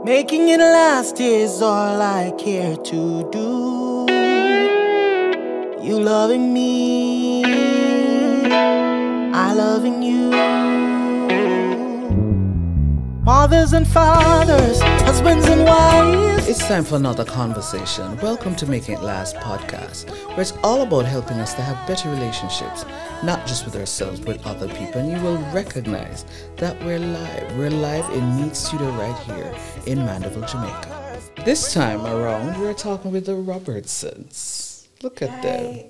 Making it last is all I care to do. You loving me, I loving you. Mothers and fathers, husbands and wives. It's time for another conversation. Welcome to Making It Last podcast, where it's all about helping us to have better relationships, not just with ourselves, but with other people. And you will recognize that we're live. We're live in Meat Studio right here in Mandeville, Jamaica. This time around, we're talking with the Robertsons. Look at them.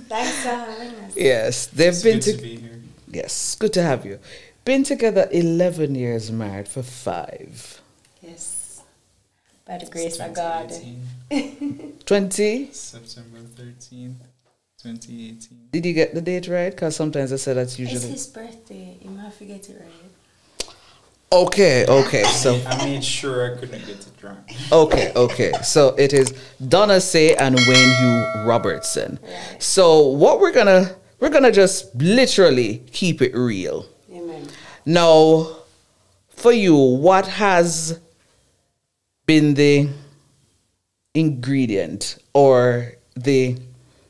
Thanks for having us. Yes, they've been to be here. Yes, good to have you. Been together 11 years, married for 5. Yes. By the grace of God. 20? September 13th, 2018. Did you get the date right? Because sometimes I say that's usually... It's his birthday. You might forget it right. Okay, so... I made sure I couldn't get it wrong. Okay. So it is Donnahce and Wayne-Hugh Robertson. Right. So what we're gonna just literally keep it real. Amen. Now, for you, what has been the ingredient or the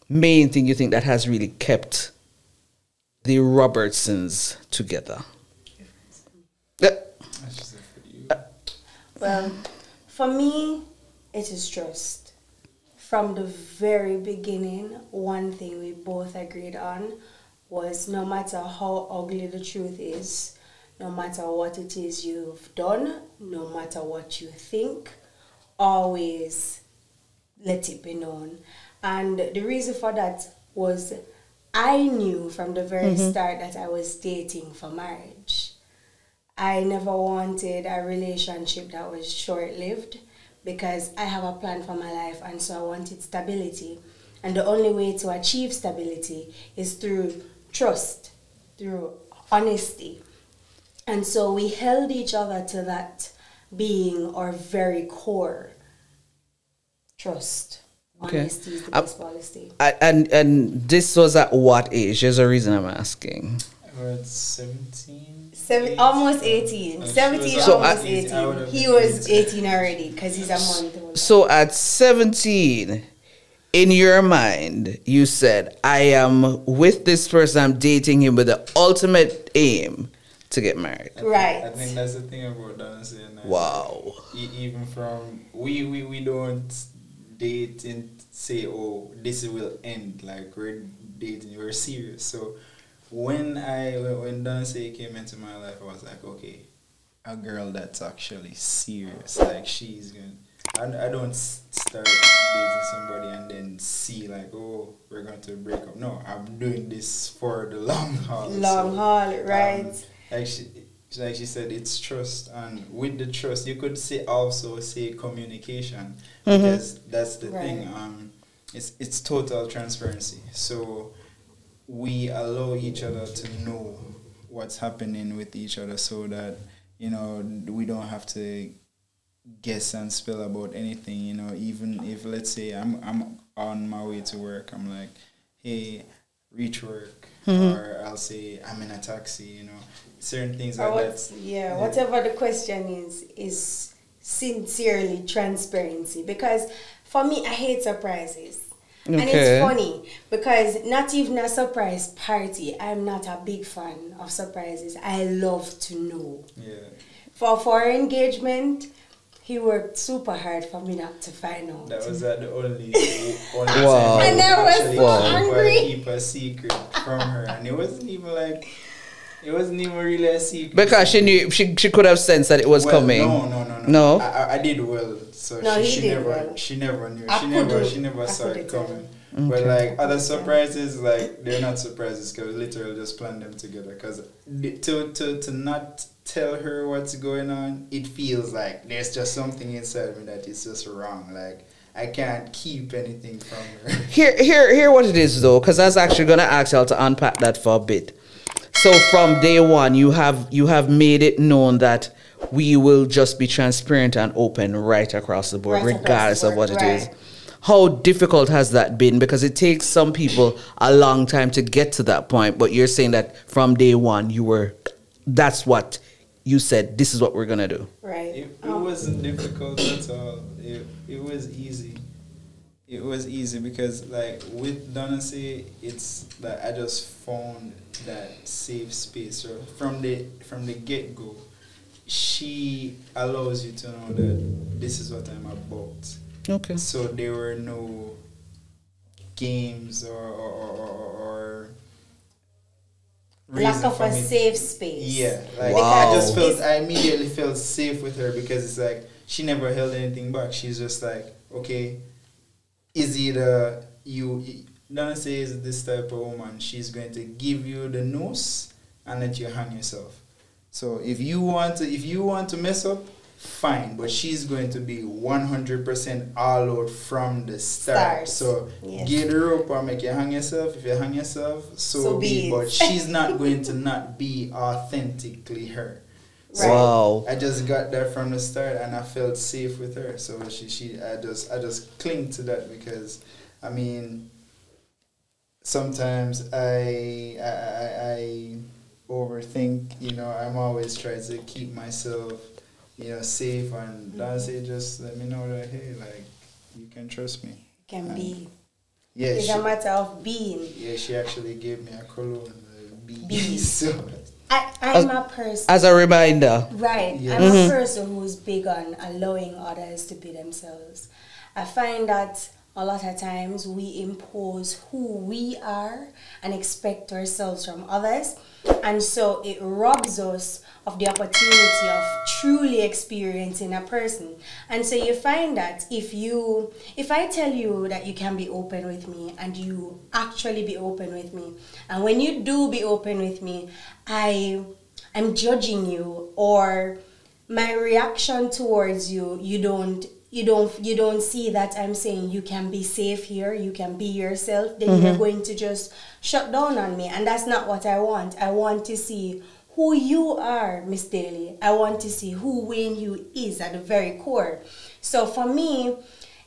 main thing you think that has really kept the Robertsons together? That's just it for you. Well, for me, it is trust. From the very beginning, one thing we both agreed on was no matter how ugly the truth is, no matter what it is you've done, no matter what you think, always let it be known. And the reason for that was I knew from the very start that I was dating for marriage. I never wanted a relationship that was short-lived because I have a plan for my life, and so I wanted stability. And the only way to achieve stability is through trust, through honesty. And so we held each other to that being our very core. Trust. Okay. Honesty is the best policy. And this was at what age? There's a reason I'm asking. I was 17. Almost 18. 17, So almost I 18. would have He been was 18. 18 already because he's a month old. So at 17, in your mind, you said, I am with this person, I'm dating him with the ultimate aim to get married. Right. I think that's the thing about Donnahce and I. Wow. Even from, we don't date and say, oh, this will end. Like, we're dating, we're serious. So when Donnahce came into my life, I was like, okay, a girl that's actually serious. Like, she's going to... I don't start dating somebody and then see like, oh, we're going to break up. No, I'm doing this for the long haul. Long haul, right. Like she said, it's trust, and with the trust, you could also say communication, because that's the thing. It's total transparency. So we allow each other to know what's happening with each other, so that we don't have to guess and spill about anything. Even if, let's say, I'm on my way to work, I'm like, hey, reach work, or I'll say I'm in a taxi. Certain things like that. Yeah, whatever the question is sincerely transparency. Because for me, I hate surprises. Okay. And it's funny because not even a surprise party, I'm not a big fan of surprises. I love to know. Yeah. For our engagement, he worked super hard for me not to find out. That was the only Wow. time And I was actually so angry. keep a secret from her, and it wasn't even really a secret. Because she knew, she could have sensed that it was coming. No. I did well, so No, she he did never well. She never knew. I She never saw could've it tell. coming. But like other surprises, like they're not surprises because literally just plan them together. Because to not tell her what's going on, it feels like there's just something inside me that is just wrong. Like I can't keep anything from her. Hear what it is though, because I was actually gonna ask y'all to unpack that for a bit. So from day one, you have made it known that we will just be transparent and open right across the board, regardless of what it is. How difficult has that been? Because it takes some people a long time to get to that point. But you're saying that from day one, that's what you said, this is what we're going to do? Right. It wasn't difficult at all. It was easy. It was easy because, like, with Donnahce, it's like I just found that safe space. So from the get-go, she allows you to know that this is what I'm about. Okay. So there were no games or lack of a safe space. Yeah, like wow. I immediately felt safe with her because it's like she never held anything back. She's just like, okay, is either Donnahce is this type of woman. She's going to give you the noose and let you hang yourself. So if you want to mess up, fine. But she's going to be 100% all out from the start. So get her up or make you hang yourself. If you hang yourself, so be it. But she's not going to not be authentically her. Right. Wow. I just got that from the start, and I felt safe with her. So I just cling to that because, I mean, sometimes I overthink. You know, I'm always trying to keep myself, you know, safe, and Donnahce just let me know that, hey, like, you can trust me. Can be. Yeah, it's a matter of being. Yeah, she actually gave me a cologne, B. So. I'm a person. As a reminder. Right. Yes. I'm a person who's big on allowing others to be themselves. I find that a lot of times we impose who we are and expect ourselves from others. And so it robs us of the opportunity of truly experiencing a person. And so you find that if I tell you that you can be open with me and you actually be open with me, and when you do be open with me, I'm judging you, or my reaction towards you, you don't see that I'm saying you can be safe here, you can be yourself, then you're going to just shut down on me. And that's not what I want. I want to see who you are, Miss Daly. I want to see who Wayne-Hugh is at the very core. So for me,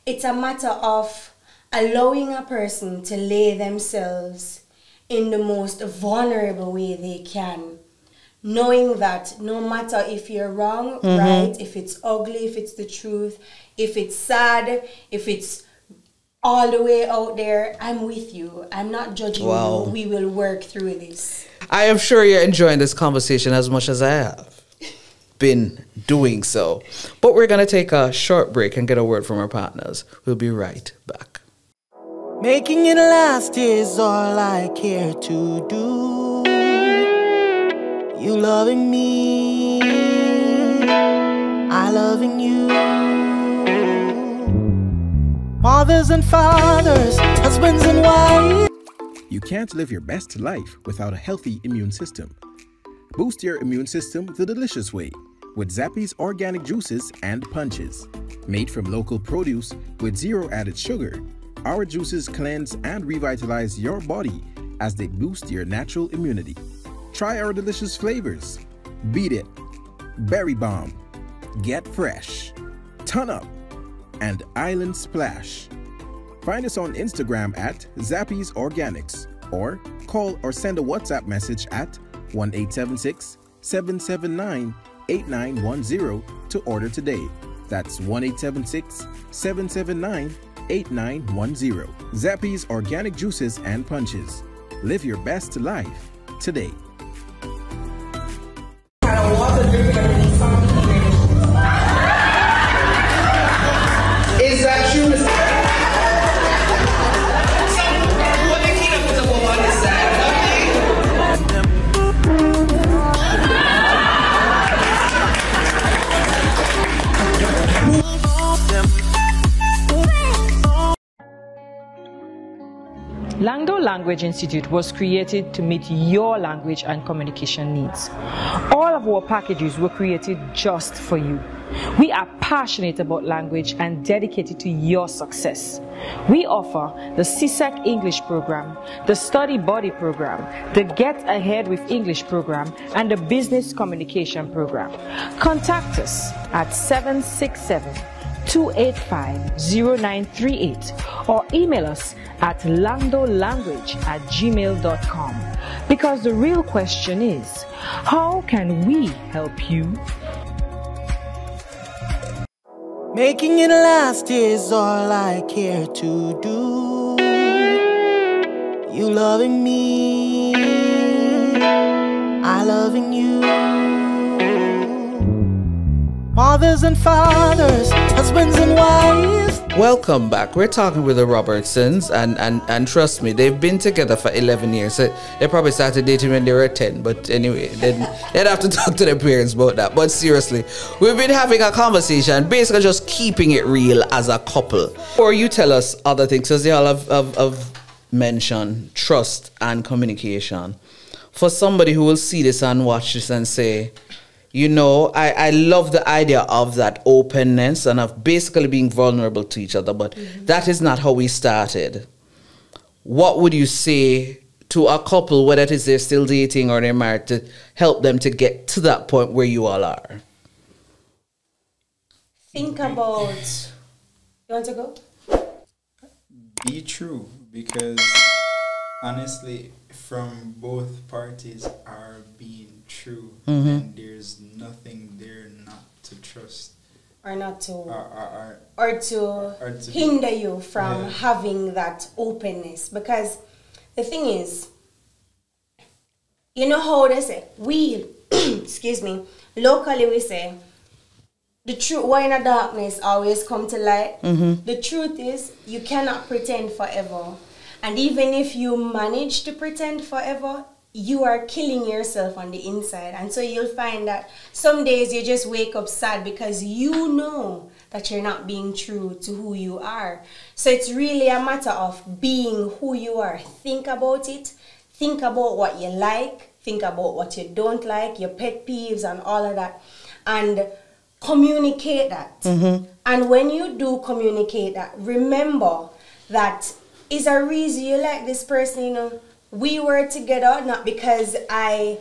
it's a matter of allowing a person to lay themselves in the most vulnerable way they can, knowing that no matter if you're wrong, right, if it's ugly, if it's the truth, if it's sad, if it's all the way out there, I'm with you. I'm not judging you. We will work through this. I am sure you're enjoying this conversation as much as I have been doing so. But we're going to take a short break and get a word from our partners. We'll be right back. Making it last is all I care to do. You loving me, I loving you. Mothers and fathers, husbands and wives. You can't live your best life without a healthy immune system. Boost your immune system the delicious way with Zappy's organic juices and punches. Made from local produce with zero added sugar, our juices cleanse and revitalize your body as they boost your natural immunity. Try our delicious flavors: Beat It, Berry Bomb, Get Fresh, Ton Up, and Island Splash. Find us on Instagram at Zappy's Organics, or call or send a WhatsApp message at 1-876-779-8910 to order today. That's 1-876-779-8910. Zappy's Organic Juices and Punches. Live your best life today. Is that true? Langdo Language Institute was created to meet your language and communication needs. All of our packages were created just for you. We are passionate about language and dedicated to your success. We offer the CSEC English program, the Study Buddy program, the Get Ahead with English program, and the Business Communication program. Contact us at 767-285-0938 or email us at langdolanguage@gmail.com. Because the real question is, How can we help you? Making it last is all I care to do. You loving me, I loving you. Mothers and fathers, husbands and wives. Welcome back. We're talking with the Robertsons, and trust me, they've been together for 11 years. So they probably started dating when they were 10, but anyway, they'd have to talk to their parents about that. But seriously, we've been having a conversation, basically just keeping it real as a couple. Or you tell us other things, because they all have mentioned trust and communication. For somebody who will see this and watch this and say, you know, I love the idea of that openness and of basically being vulnerable to each other, but that is not how we started. What would you say to a couple, whether it is they're still dating or they're married, to help them to get to that point where you all are? Think about... You want to go? Be true, because honestly, from both parties are being true, and there's nothing there not to trust Or not to... or to hinder you from having that openness. Because the thing is, you know how they say, excuse me, locally we say, the truth, why in the darkness always come to light. The truth is, you cannot pretend forever. And even if you manage to pretend forever, you are killing yourself on the inside. And so you'll find that some days you just wake up sad because you know that you're not being true to who you are. So it's really a matter of being who you are. Think about it. Think about what you like. Think about what you don't like, your pet peeves and all of that. And communicate that. And when you do communicate that, remember that is a reason you like this person, you know. We were together not because I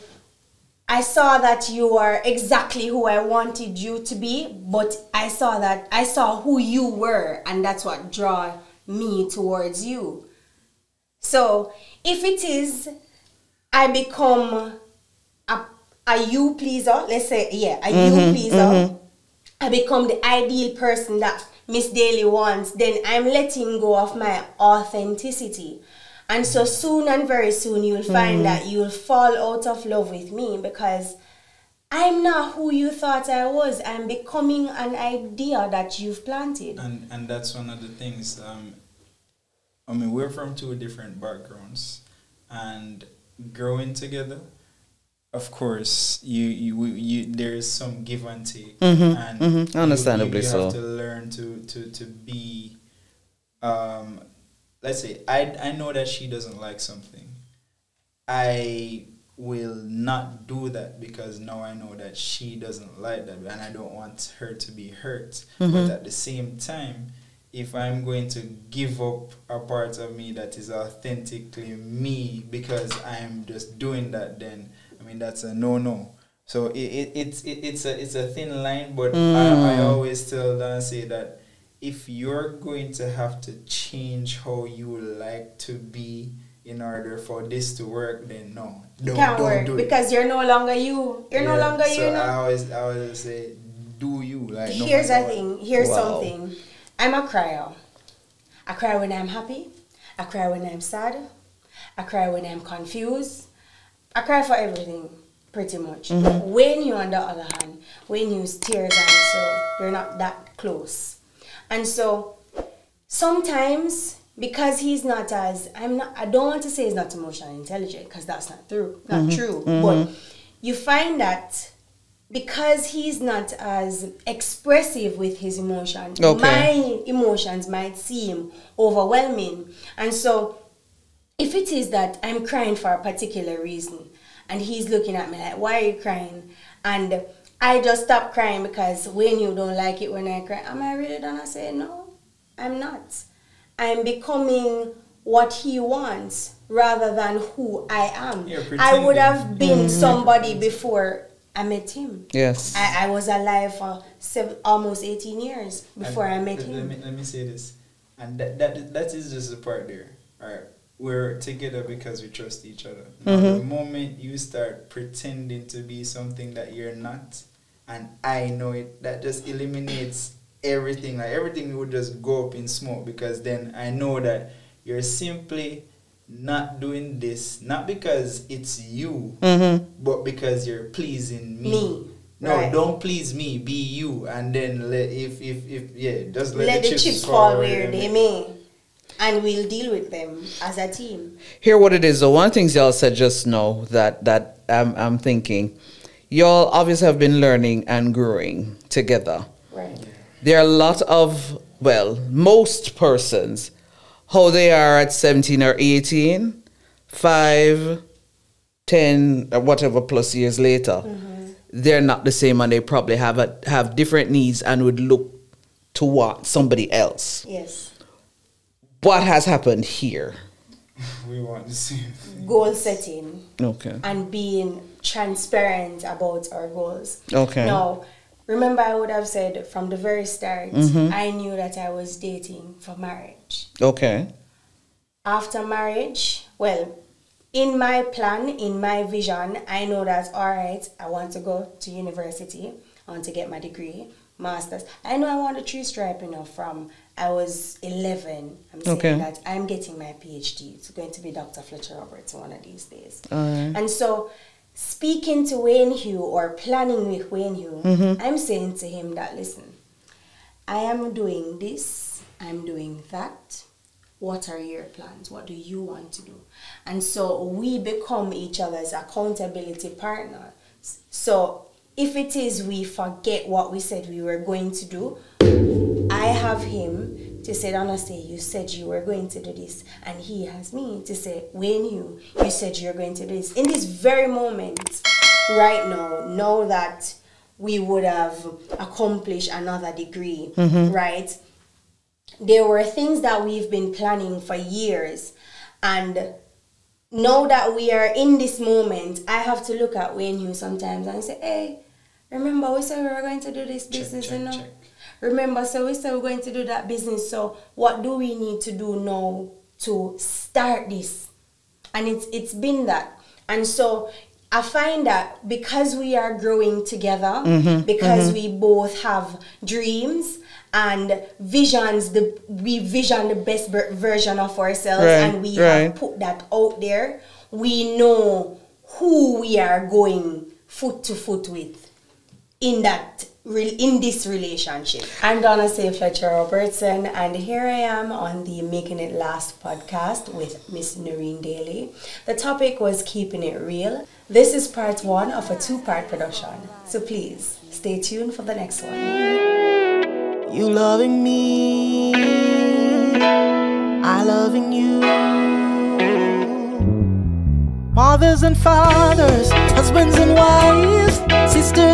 saw that you are exactly who I wanted you to be, but I saw who you were, and that's what drew me towards you. So if it is I become a you pleaser, let's say, a you pleaser, I become the ideal person that Miss Daly wants, then I'm letting go of my authenticity. And so soon and very soon you'll find that you'll fall out of love with me, because I'm not who you thought I was. I'm becoming an idea that you've planted. And that's one of the things. I mean, we're from two different backgrounds, and growing together, of course, you there is some give and take, and understandably you so. have to learn to be. Let's say I know that she doesn't like something. I will not do that because now I know that she doesn't like that, and I don't want her to be hurt. But at the same time, if I'm going to give up a part of me that is authentically me because I'm just doing that, then I mean that's a no. So it's a thin line, but I always tell Donnahce that if you're going to have to change how you like to be in order for this to work, then no, Can't work do it. because you're no longer you. You're no longer so you. No? I always say, do you. Like, Here's no the thing. Here's Wow. something. I'm a crier. I cry when I'm happy. I cry when I'm sad. I cry when I'm confused. I cry for everything, pretty much. When you, on the other hand, when you tears and so you're not that close. And so sometimes, because he's not as, I don't want to say he's not emotionally intelligent, because that's not true. But you find that because he's not as expressive with his emotions, my emotions might seem overwhelming. And so if it is that I'm crying for a particular reason, and he's looking at me like, why are you crying? And I just stop crying because when you don't like it when I cry, am I really gonna say no? I'm not. I'm becoming what he wants rather than who I am. I would have been somebody before I met him. Yes. I was alive for almost 18 years before I met him. Let me say this. And that is just the part there. All right. we're together because we trust each other. Now, the moment you start pretending to be something that you're not, and I know it, that just eliminates everything. Like everything would just go up in smoke, because then I know that you're simply not doing this, not because it's you, but because you're pleasing me. No, right. Don't please me, be you, and then just let the chips fall where they may. And we'll deal with them as a team. Hear what it is. So one of the things y'all said just now that I'm thinking, y'all obviously have been learning and growing together. Right. There are a lot of, most persons, how they are at 17 or 18, 5, 10, or whatever plus years later, they're not the same, and they probably have different needs and would look to want somebody else. Yes. What has happened here? We want the same goal setting. Okay. And being transparent about our goals. Okay. Now, remember I would have said from the very start, I knew that I was dating for marriage. Okay. After marriage, well, in my plan, in my vision, I know that, all right, I want to go to university. I want to get my degree, master's. I know I want a 3-stripe, from I was 11. I'm saying that I'm getting my PhD. It's going to be Dr. Fletcher Robertson one of these days. And so, speaking to Wayne-Hugh or planning with Wayne-Hugh, I'm saying to him that, listen, I am doing this, I'm doing that. What are your plans? What do you want to do? And so we become each other's accountability partner. So if it is we forget what we said we were going to do, I have him to say, Donnahce, you said you were going to do this. And he has me to say, Wayne-Hugh, you said you're going to do this. In this very moment, right now, know that we would have accomplished another degree, right? There were things that we've been planning for years, and now that we are in this moment, I have to look at Wayne-Hugh sometimes and say, hey, remember we said we were going to do this business, check. Remember, so we said we're going to do that business, so what do we need to do now to start this? And it's been that. And so I find that because we are growing together, because we both have dreams and visions, we vision the best version of ourselves, and we have put that out there. We know who we are going foot to foot with in this relationship. I'm Donnahce Fletcher Robertson, and here I am on the Making It Last podcast with Miss Noreen Daly. The topic was keeping it real. This is part 1 of a 2-part production, so please stay tuned for the next one. You loving me, I loving you. Mothers and fathers, husbands and wives, sisters